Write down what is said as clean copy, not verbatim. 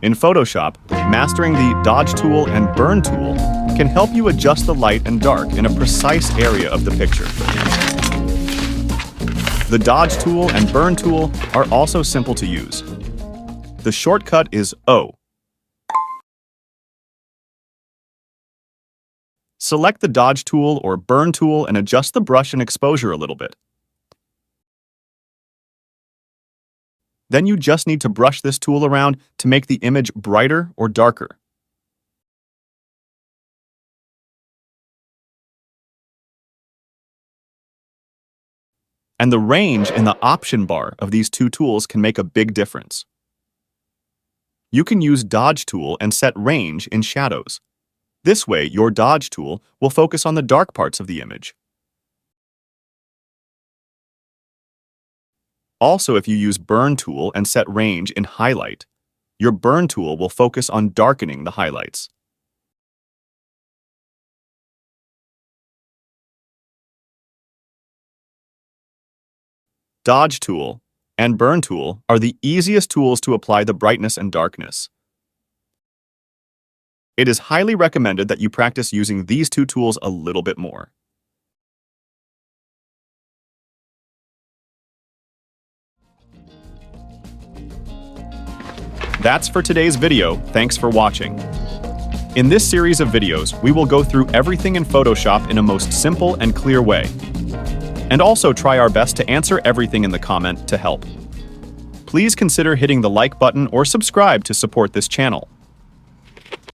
In Photoshop, mastering the Dodge tool and Burn tool can help you adjust the light and dark in a precise area of the picture. The Dodge tool and Burn tool are also simple to use. The shortcut is O. Select the Dodge tool or Burn tool and adjust the brush and exposure a little bit. Then you just need to brush this tool around to make the image brighter or darker. And the range in the option bar of these two tools can make a big difference. You can use Dodge tool and set range in shadows. This way, your Dodge tool will focus on the dark parts of the image. Also, if you use Burn tool and set range in highlight, your Burn tool will focus on darkening the highlights. Dodge tool and Burn tool are the easiest tools to apply the brightness and darkness. It is highly recommended that you practice using these two tools a little bit more. That's for today's video. Thanks for watching. In this series of videos, we will go through everything in Photoshop in a most simple and clear way, and also try our best to answer everything in the comment to help. Please consider hitting the like button or subscribe to support this channel.